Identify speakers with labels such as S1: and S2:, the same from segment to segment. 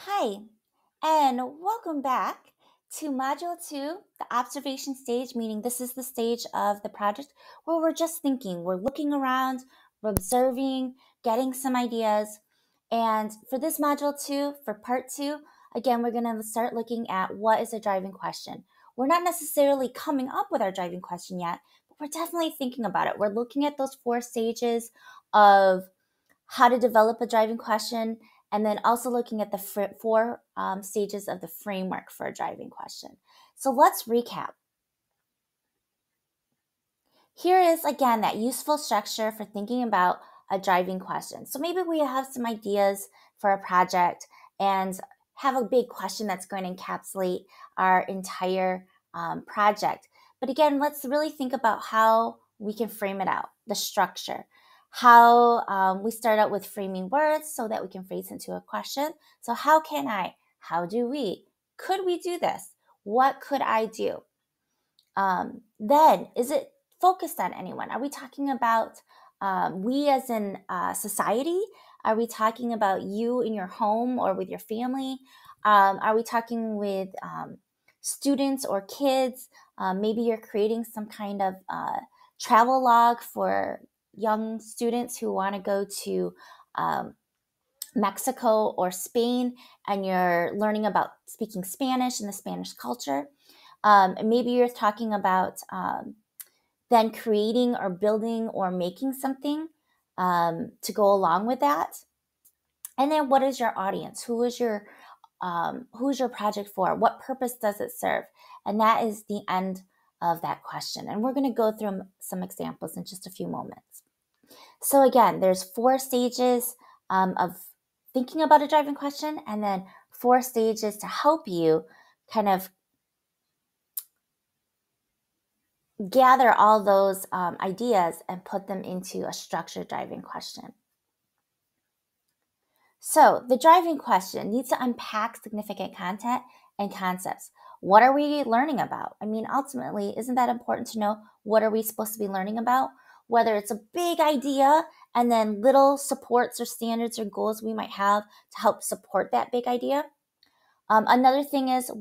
S1: Hi, and welcome back to Module 2, the observation stage, meaning this is the stage of the project where we're just thinking, we're looking around, we're observing, getting some ideas. And for this Module 2, for Part 2, again, we're going to start looking at what is a driving question. We're not necessarily coming up with our driving question yet, but we're definitely thinking about it. We're looking at those 4 stages of how to develop a driving question, and then also looking at the four stages of the framework for a driving question. So let's recap. Here is, again, that useful structure for thinking about a driving question. So maybe we have some ideas for a project and have a big question that's going to encapsulate our entire project. But again, let's really think about how we can frame it out, the structure, how we start out with framing words so that we can phrase into a question. So how can I? How do we? Could we do this? What could I do? Then, is it focused on anyone? Are we talking about we as in society? Are we talking about you in your home or with your family? Are we talking with students or kids? Maybe you're creating some kind of travel log for young students who want to go to Mexico or Spain, and you're learning about speaking Spanish and the Spanish culture. Maybe you're talking about then creating or building or making something to go along with that. And then what is your audience? Who's your project for? What purpose does it serve? And that is the end of that question. And we're going to go through some examples in just a few moments. So again, there's 4 stages of thinking about a driving question, and then 4 stages to help you kind of gather all those ideas and put them into a structured driving question. So the driving question needs to unpack significant content and concepts. What are we learning about? I mean, ultimately, isn't that important to know? What are we supposed to be learning about? Whether it's a big idea and then little supports or standards or goals we might have to help support that big idea. Another thing is,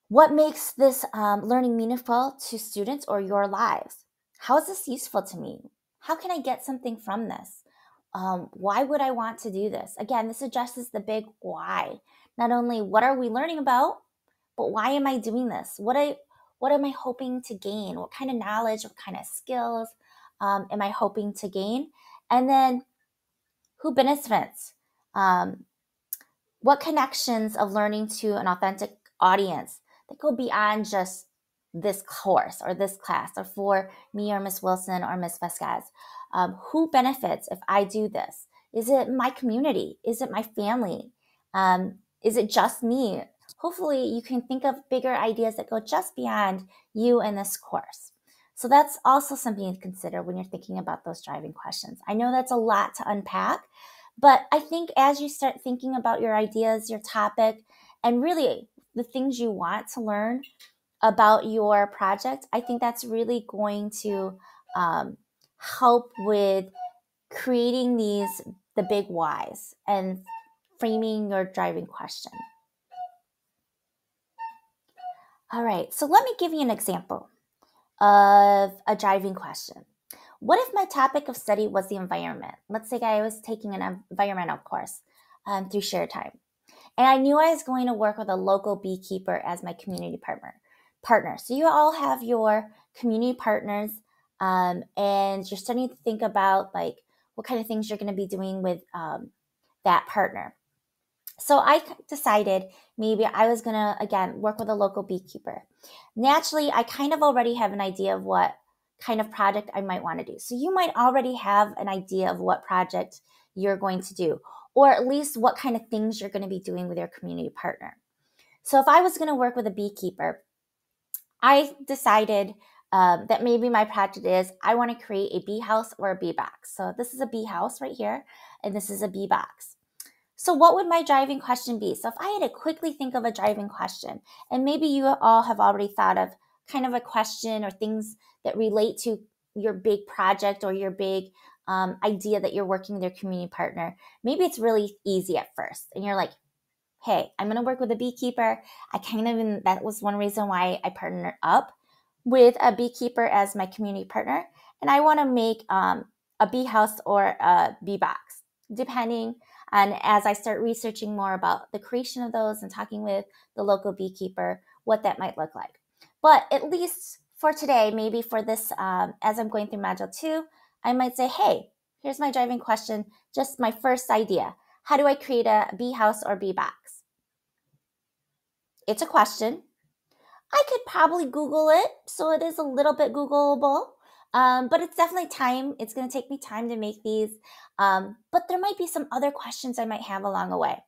S1: what makes this learning meaningful to students or your lives? How is this useful to me? How can I get something from this? Why would I want to do this? Again, this addresses the big why. Not only what are we learning about, but why am I doing this? What am I hoping to gain? What kind of knowledge, what kind of skills am I hoping to gain? And then who benefits? What connections of learning to an authentic audience that go beyond just this course or this class, or for me or Miss Wilson or Miss Vasquez? Who benefits if I do this? Is it my community? Is it my family? Is it just me? Hopefully you can think of bigger ideas that go just beyond you and this course. So that's also something to consider when you're thinking about those driving questions. I know that's a lot to unpack, but I think as you start thinking about your ideas, your topic, and really the things you want to learn about your project, I think that's really going to help with creating the big whys and framing your driving question. All right, so let me give you an example of a driving question. What if my topic of study was the environment? Let's say I was taking an environmental course through ShareTime, and I knew I was going to work with a local beekeeper as my community partner. So you all have your community partners, and you're starting to think about like what kind of things you're going to be doing with that partner. So I decided maybe I was going to, again, work with a local beekeeper. Naturally, I kind of already have an idea of what kind of project I might want to do. So you might already have an idea of what project you're going to do, or at least what kind of things you're going to be doing with your community partner. So if I was going to work with a beekeeper, I decided that maybe my project is I want to create a bee house or a bee box. So this is a bee house right here, and this is a bee box. So what would my driving question be? So if I had to quickly think of a driving question, and maybe you all have already thought of kind of a question or things that relate to your big project or your big idea that you're working with your community partner, maybe it's really easy at first. And you're like, hey, I'm going to work with a beekeeper. That was one reason why I partnered up with a beekeeper as my community partner. And I want to make a bee house or a bee box, depending on, as I start researching more about the creation of those and talking with the local beekeeper, what that might look like. But at least for today, maybe for this, as I'm going through module 2, I might say, hey, here's my driving question, just my first idea. How do I create a bee house or bee box? It's a question. I could probably Google it, so it is a little bit Googleable, but it's definitely time. It's going to take me time to make these, but there might be some other questions I might have along the way.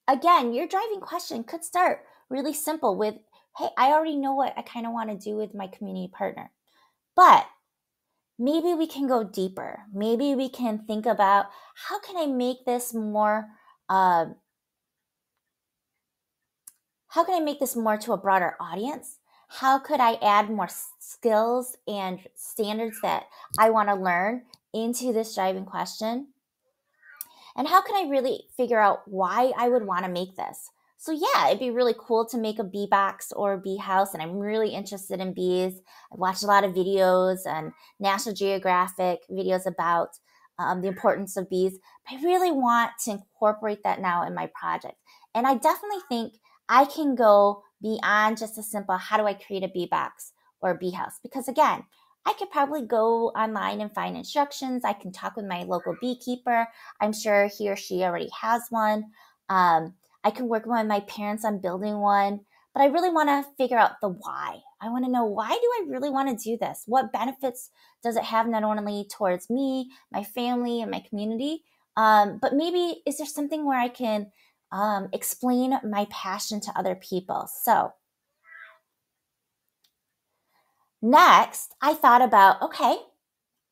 S1: Again, your driving question could start really simple with, hey, I already know what I kind of want to do with my community partner, but maybe we can go deeper. Maybe we can think about, how can I make this more to a broader audience? How could I add more skills and standards that I want to learn into this driving question? And how can I really figure out why I would want to make this? So yeah, it'd be really cool to make a bee box or a bee house, and I'm really interested in bees. I've watched a lot of videos and National Geographic videos about the importance of bees. I really want to incorporate that now in my project. And I definitely think I can go beyond just a simple, how do I create a bee box or a bee house? Because again, I could probably go online and find instructions. I can talk with my local beekeeper. I'm sure he or she already has one. I can work with my parents on building one, but I really want to figure out the why. I want to know, why do I really want to do this? What benefits does it have, not only towards me, my family, and my community, but maybe is there something where I can explain my passion to other people? So next, I thought about, okay,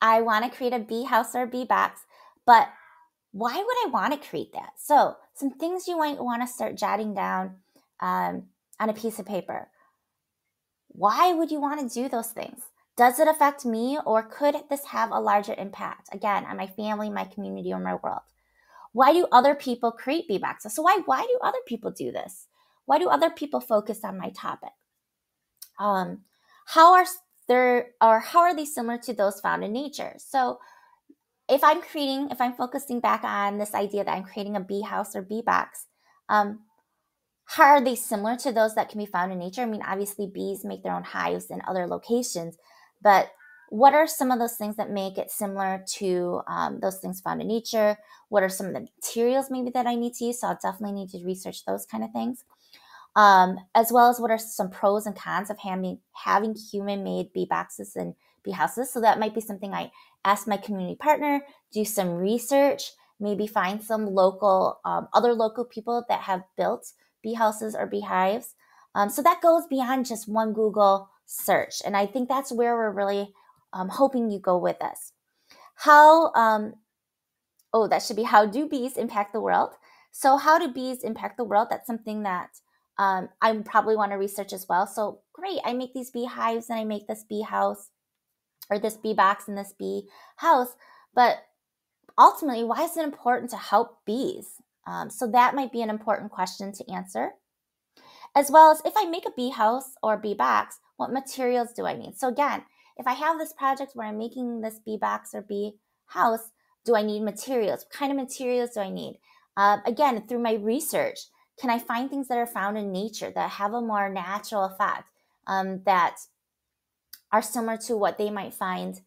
S1: I want to create a bee house or a bee box, but why would I want to create that? So some things you might want to start jotting down on a piece of paper. Why would you want to do those things? Does it affect me, or could this have a larger impact, again, on my family, my community, or my world? Why do other people create bee boxes? So why do other people do this? Why do other people focus on my topic? How are these similar to those found in nature? So if I'm focusing back on this idea that I'm creating a bee house or bee box, how are they similar to those that can be found in nature? I mean, obviously bees make their own hives in other locations, but what are some of those things that make it similar to those things found in nature? What are some of the materials maybe that I need to use? So I'll definitely need to research those kind of things. As well as what are some pros and cons of having human-made bee boxes and bee houses. So that might be something I ask my community partner, do some research, maybe find some other local people that have built bee houses or beehives. So that goes beyond just one Google search. And I think that's where we're really hoping you go with this. That should be, how do bees impact the world? So how do bees impact the world? That's something that I probably want to research as well. So great, I make these beehives and I make this bee house or this bee box and this bee house, but ultimately, why is it important to help bees? So that might be an important question to answer. As well as, if I make a bee house or bee box, what materials do I need? So again, if I have this project where I'm making this bee box or bee house, do I need materials? What kind of materials do I need? Again, through my research, can I find things that are found in nature that have a more natural effect, that are similar to what they might find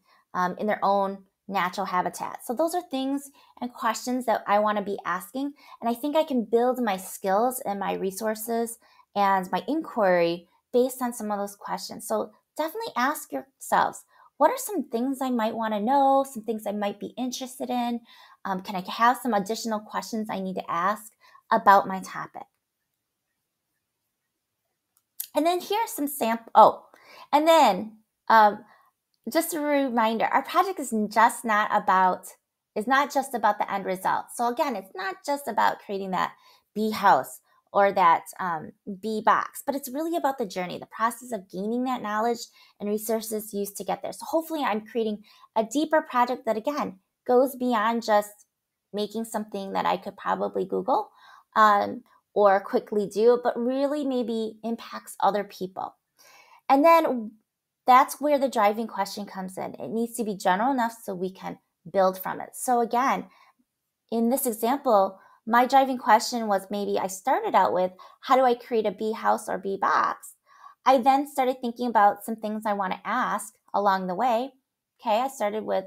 S1: in their own natural habitat? So those are things and questions that I want to be asking. And I think I can build my skills and my resources and my inquiry based on some of those questions. So definitely ask yourselves, what are some things I might want to know, some things I might be interested in? Can I have some additional questions I need to ask about my topic? And then here's some sample. And then just a reminder, our project is not just about the end result. So again, it's not just about creating that bee house or that bee box, but it's really about the journey, the process of gaining that knowledge and resources used to get there. So hopefully I'm creating a deeper project that, again, goes beyond just making something that I could probably Google or quickly do, but really maybe impacts other people. And then that's where the driving question comes in. It needs to be general enough so we can build from it. So again, in this example, my driving question was, maybe I started out with, how do I create a bee house or bee box? I then started thinking about some things I want to ask along the way. Okay, I started with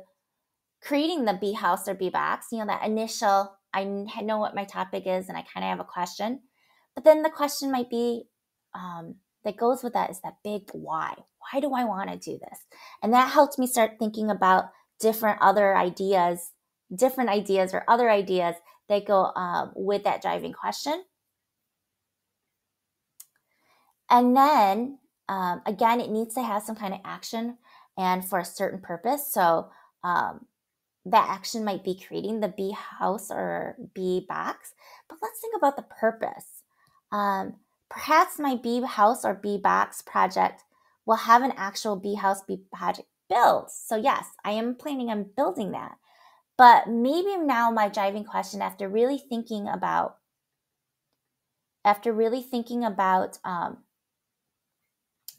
S1: creating the bee house or bee box, that initial, I know what my topic is and I kind of have a question. But then the question might be, that goes with that is that big why. Why do I want to do this? And that helped me start thinking about different ideas or other ideas that go with that driving question. And then, again, it needs to have some kind of action and for a certain purpose. So that action might be creating the bee house or bee box. But let's think about the purpose. Perhaps my bee house or bee box project will have an actual bee house, bee project built. So yes, I am planning on building that. But maybe now my driving question, after really thinking about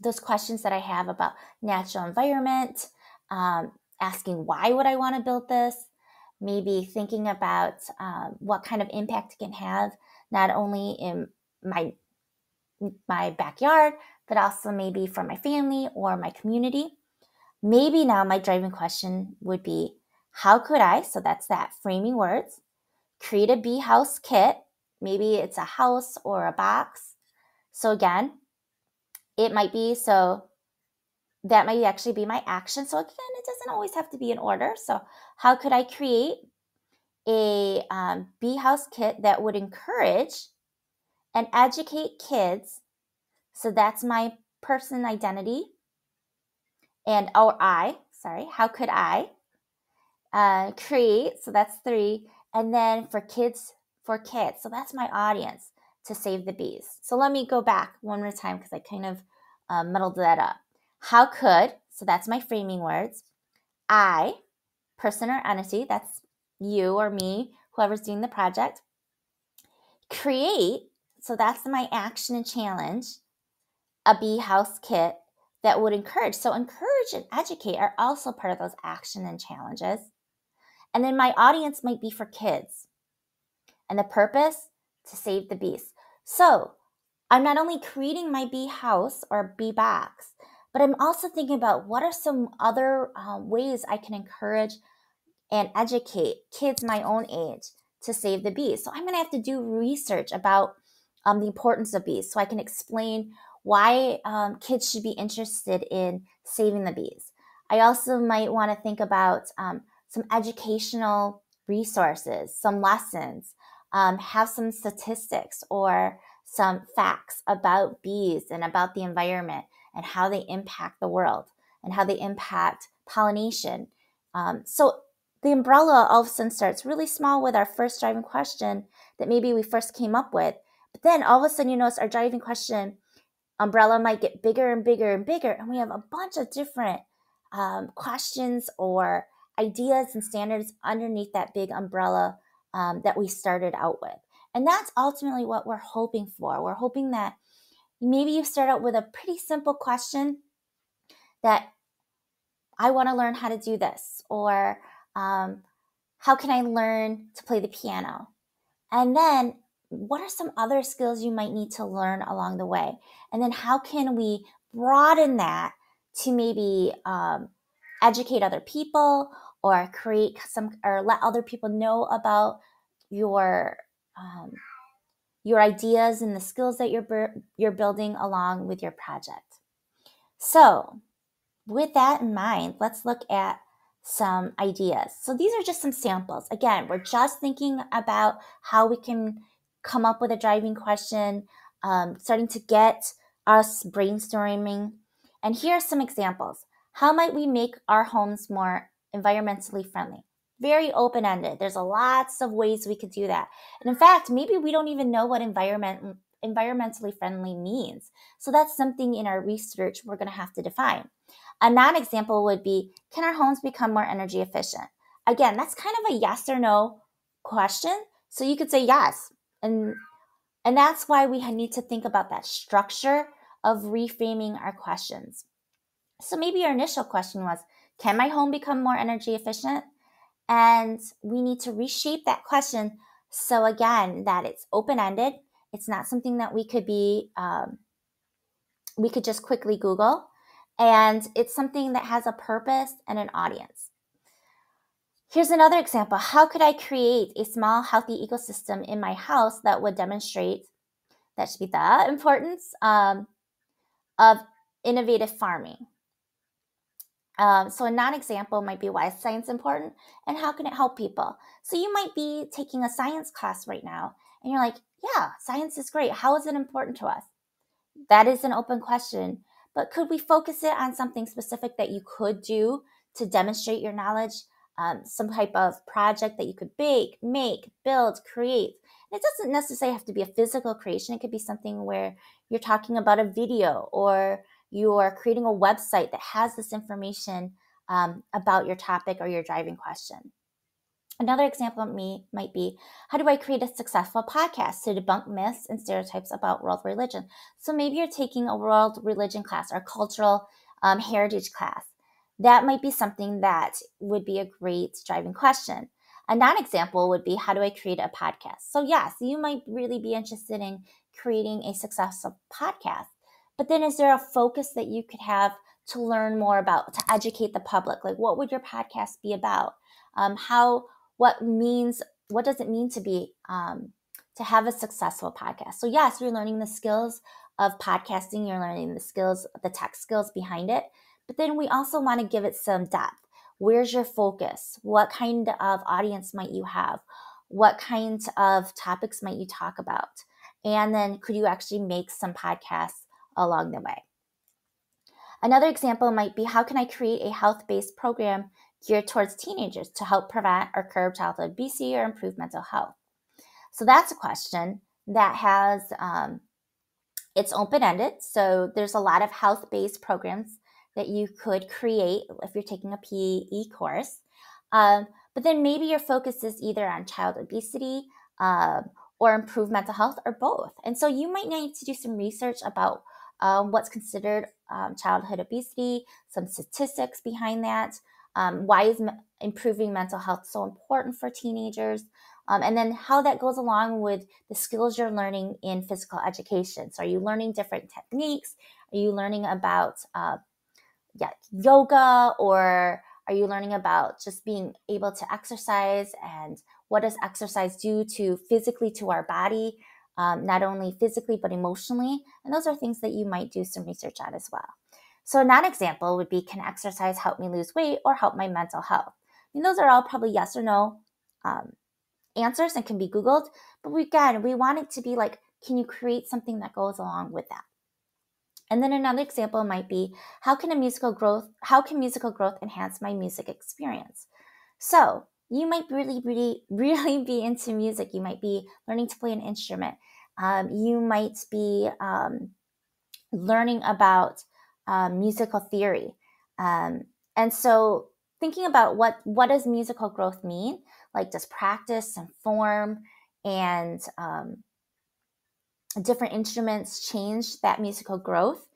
S1: those questions that I have about natural environment, asking why would I want to build this, maybe thinking about what kind of impact it can have, not only in my backyard, but also maybe for my family or my community. Maybe now my driving question would be, how could I, so that's that framing words, create a bee house kit. Maybe it's a house or a box. So again, it might be, so that might actually be my action. So again, it doesn't always have to be in order. So how could I create a bee house kit that would encourage and educate kids? So that's my person identity. And how could I create? So that's 3. And then for kids, so that's my audience, to save the bees. So let me go back one more time because I kind of muddled that up. How could, so that's my framing words. I, person or entity, that's you or me, whoever's doing the project. Create, so that's my action and challenge, a bee house kit that would encourage. So encourage and educate are also part of those action and challenges. And then my audience might be for kids. And the purpose, to save the bees. So I'm not only creating my bee house or bee box, but I'm also thinking about what are some other ways I can encourage and educate kids my own age to save the bees. So I'm going to have to do research about the importance of bees so I can explain why kids should be interested in saving the bees. I also might want to think about some educational resources, some lessons, have some statistics or some facts about bees and about the environment and how they impact the world and how they impact pollination. So the umbrella all of a sudden starts really small with our first driving question that maybe we first came up with. But then all of a sudden, you notice our driving question umbrella might get bigger and bigger and bigger. And we have a bunch of different questions or ideas and standards underneath that big umbrella that we started out with. And that's ultimately what we're hoping for. We're hoping that maybe you start out with a pretty simple question that I want to learn how to do this, or how can I learn to play the piano? And then what are some other skills you might need to learn along the way? And then how can we broaden that to maybe educate other people or or let other people know about your ideas and the skills that you're building along with your project. So with that in mind, let's look at some ideas. So these are just some samples. Again, we're just thinking about how we can come up with a driving question, starting to get us brainstorming. And here are some examples. How might we make our homes more environmentally friendly? Very open-ended. There's lots of ways we could do that. And in fact, maybe we don't even know what environmentally environmentally friendly means. So that's something in our research we're going to have to define. A non-example would be, can our homes become more energy efficient? Again, that's kind of a yes or no question. So you could say yes. And that's why we need to think about that structure of reframing our questions. So maybe your initial question was, can my home become more energy efficient? And we need to reshape that question so again that it's open-ended. It's not something that we could just quickly Google, and it's something that has a purpose and an audience. Here's another example. How could I create a small healthy ecosystem in my house that would demonstrate, that should be the importance of innovative farming? So a non-example might be, why is science important and how can it help people? So you might be taking a science class right now and you're like, yeah, science is great. How is it important to us? That is an open question, but could we focus it on something specific that you could do to demonstrate your knowledge? Some type of project that you could bake, make, build, create. And it doesn't necessarily have to be a physical creation. It could be something where you're talking about a video, or you're creating a website that has this information about your topic or your driving question. Another example might be, how do I create a successful podcast to debunk myths and stereotypes about world religion? So maybe you're taking a world religion class or cultural heritage class. That might be something that would be a great driving question. A non-example would be, how do I create a podcast? So yes, you might really be interested in creating a successful podcast, but then is there a focus that you could have to learn more about, to educate the public? Like, what would your podcast be about? What does it mean to be to have a successful podcast? So yes, you're learning the skills of podcasting, you're learning the skills, the tech skills behind it, but then we also want to give it some depth. Where's your focus? What kind of audience might you have? What kind of topics might you talk about? And then could you actually make some podcasts along the way? Another example might be, how can I create a health-based program geared towards teenagers to help prevent or curb childhood obesity or improve mental health? So that's a question that has, it's open-ended. So there's a lot of health-based programs that you could create if you're taking a PE course. But then maybe your focus is either on child obesity or improve mental health, or both. And so you might need to do some research about what's considered childhood obesity, some statistics behind that. Why is improving mental health so important for teenagers? And then how that goes along with the skills you're learning in physical education. So are you learning different techniques? Are you learning about yoga, or are you learning about just being able to exercise, and what does exercise do to physically to our body, not only physically but emotionally? And those are things that you might do some research on as well. So a non-example would be, can exercise help me lose weight or help my mental health? I mean, those are all probably yes or no answers and can be Googled, but we want it to be like, can you create something that goes along with that? And then another example might be, how can musical growth enhance my music experience? So you might really be into music. You might be learning to play an instrument. You might be learning about musical theory. And so thinking about what does musical growth mean? Like, does practice and form and different instruments change that musical growth?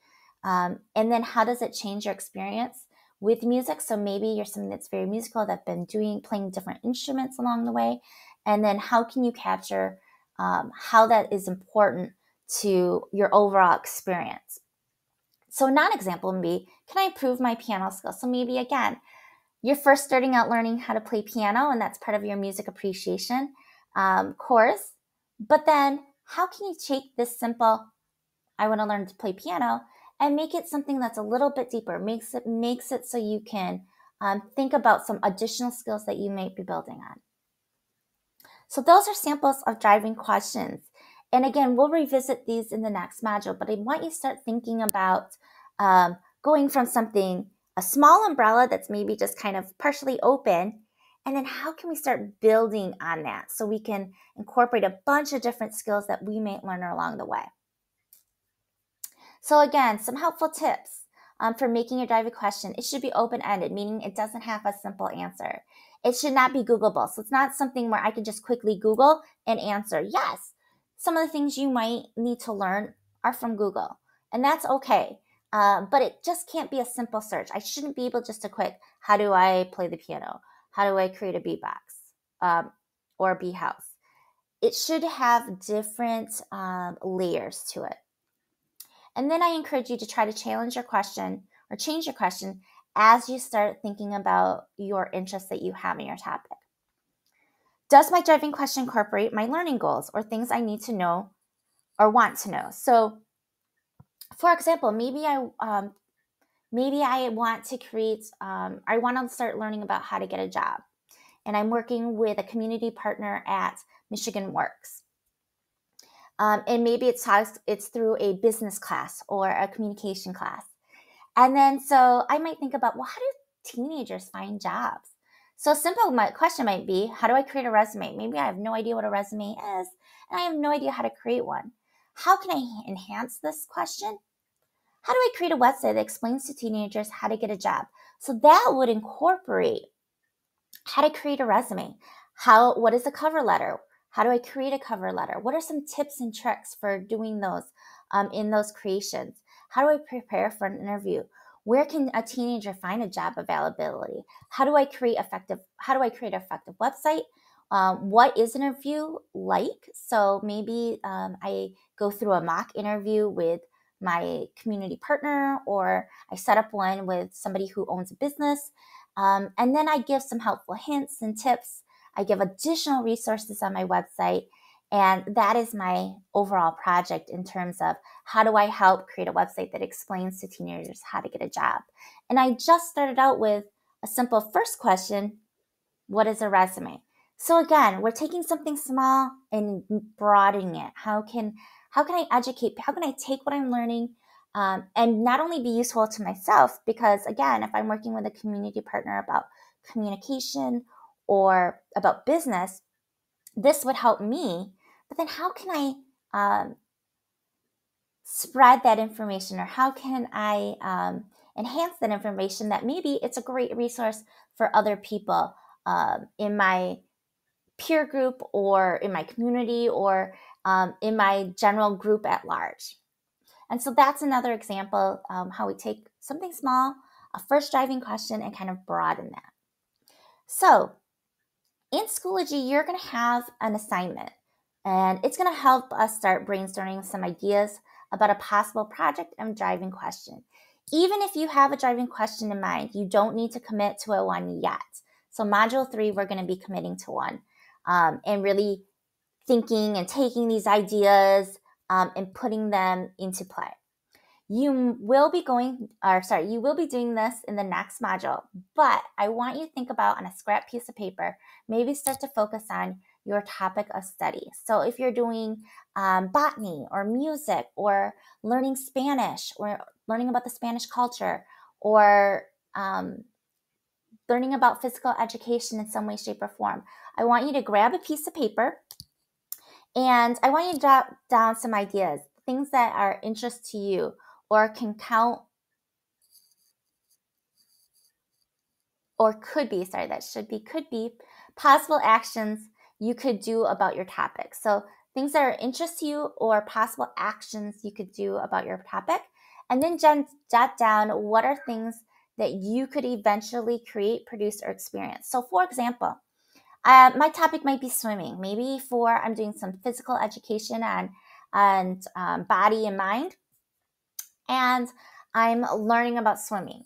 S1: And then how does it change your experience with music? So maybe you're something that's very musical, that's been playing different instruments along the way. And then how can you capture how that is important to your overall experience? So a non-example would be, can I improve my piano skills? So maybe, again, you're first starting out learning how to play piano, and that's part of your music appreciation course. But then how can you take this simple, I want to learn to play piano, and make it something that's a little bit deeper, makes it so you can think about some additional skills that you might be building on. So those are samples of driving questions. And again, we'll revisit these in the next module, but I want you to start thinking about going from a small umbrella that's maybe just kind of partially open, And then how can we start building on that so we can incorporate a bunch of different skills that we may learn along the way? So again, some helpful tips for making your driving question. It should be open-ended, meaning it doesn't have a simple answer. It should not be Googleable. So it's not something where I can just quickly Google and answer. Yes, some of the things you might need to learn are from Google, and that's okay. But it just can't be a simple search. I shouldn't be able just to quick, how do I play the piano? How do I create a beatbox or a bee house? It should have different layers to it. And then I encourage you to try to challenge your question or change your question as you start thinking about your interests that you have in your topic. Does my driving question incorporate my learning goals or things I need to know or want to know? So, for example, maybe I want to create. I want to start learning about how to get a job, and I'm working with a community partner at Michigan Works. And maybe it's through a business class or a communication class. And then so I might think about, well, how do teenagers find jobs? So a simple question might be, how do I create a resume? Maybe I have no idea what a resume is, and I have no idea how to create one. How can I enhance this question? How do I create a website that explains to teenagers how to get a job? So that would incorporate how to create a resume. What is a cover letter? How do I create a cover letter? What are some tips and tricks for doing those in those creations? How do I prepare for an interview? Where can a teenager find a job availability? How do I create an effective website? What is an interview like? So maybe I go through a mock interview with my community partner, or I set up one with somebody who owns a business. And then I give some helpful hints and tips. I give additional resources on my website. And that is my overall project in terms of how do I help create a website that explains to teenagers how to get a job. And I just started out with a simple first question: what is a resume? So again, we're taking something small and broadening it. How can I educate? How can I take what I'm learning and not only be useful to myself? Because again, if I'm working with a community partner about communication or about business, this would help me. But then, how can I spread that information, or how can I enhance that information that maybe it's a great resource for other people in my peer group or in my community or in my general group at large? And so that's another example how we take something small, a first driving question, and kind of broaden that. So in Schoology, you're going to have an assignment, and it's going to help us start brainstorming some ideas about a possible project and driving question. Even if you have a driving question in mind, you don't need to commit to a one yet. So Module 3, we're going to be committing to one and really thinking and taking these ideas and putting them into play. You will be doing this in the next module, but I want you to think about on a scrap piece of paper, maybe start to focus on your topic of study. So if you're doing botany or music or learning Spanish or learning about the Spanish culture or learning about physical education in some way, shape, or form, I want you to grab a piece of paper and I want you to jot down some ideas, things that are interest to you or can count or could be possible actions you could do about your topic. So things that are interest to you or possible actions you could do about your topic. And then jot down what are things that you could eventually create, produce, or experience. So for example, my topic might be swimming. Maybe I'm doing some physical education on body and mind, and I'm learning about swimming.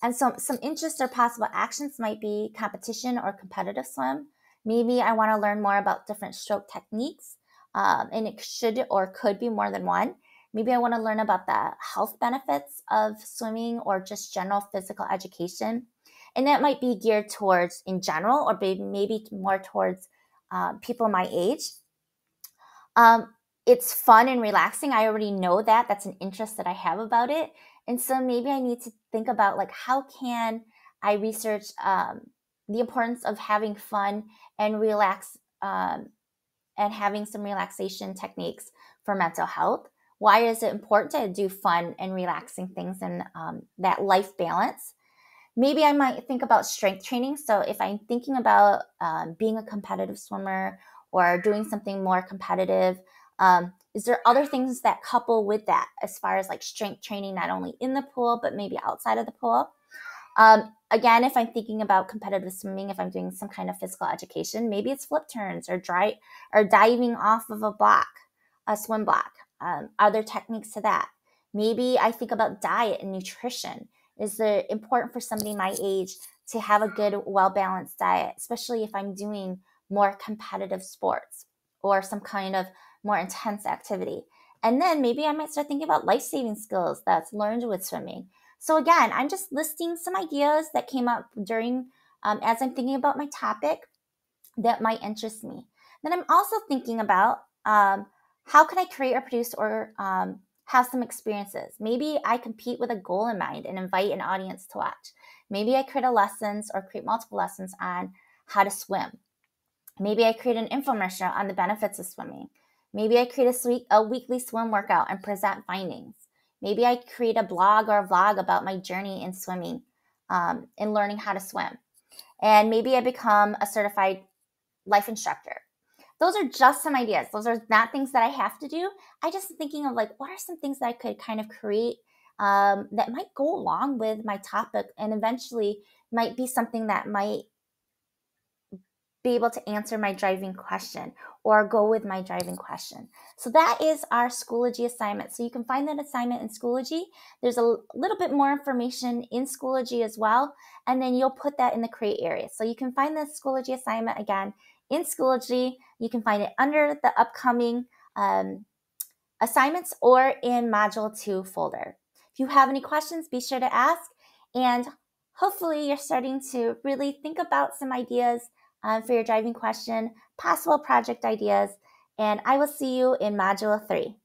S1: And so some interests or possible actions might be competition or competitive swim. Maybe I want to learn more about different stroke techniques, and it should or could be more than one. Maybe I want to learn about the health benefits of swimming or just general physical education. And that might be geared towards in general or maybe more towards people my age. It's fun and relaxing. I already know that. That's an interest that I have about it. And so maybe I need to think about how can I research the importance of having fun and relax and having some relaxation techniques for mental health. Why is it important to do fun and relaxing things and that life balance? Maybe I might think about strength training. So if I'm thinking about being a competitive swimmer or doing something more competitive, is there other things that couple with that as far as like strength training, not only in the pool, but maybe outside of the pool? Again, if I'm thinking about competitive swimming, if I'm doing some kind of physical education, maybe it's flip turns or diving off of a swim block. Are there techniques to that? Maybe I think about diet and nutrition. Is it important for somebody my age to have a good, well-balanced diet, especially if I'm doing more competitive sports or some kind of more intense activity? And then maybe I might start thinking about life-saving skills that's learned with swimming. So again, I'm just listing some ideas that came up during as I'm thinking about my topic that might interest me. Then I'm also thinking about how can I create or produce or have some experiences. Maybe I compete with a goal in mind and invite an audience to watch. Maybe I create a lessons or create multiple lessons on how to swim. Maybe I create an infomercial on the benefits of swimming. Maybe I create a weekly swim workout and present findings. Maybe I create a blog or a vlog about my journey in swimming and learning how to swim. And maybe I become a certified life instructor. Those are just some ideas. Those are not things that I have to do. I just thinking of like, what are some things that I could kind of create that might go along with my topic and eventually might be something that might be able to answer my driving question or go with my driving question. So that is our Schoology assignment. So you can find that assignment in Schoology. There's a little bit more information in Schoology as well, and then you'll put that in the create area. So you can find the Schoology assignment again in Schoology. You can find it under the upcoming assignments or in Module 2 folder. If you have any questions, be sure to ask, and hopefully you're starting to really think about some ideas for your driving question, possible project ideas, and I will see you in Module 3.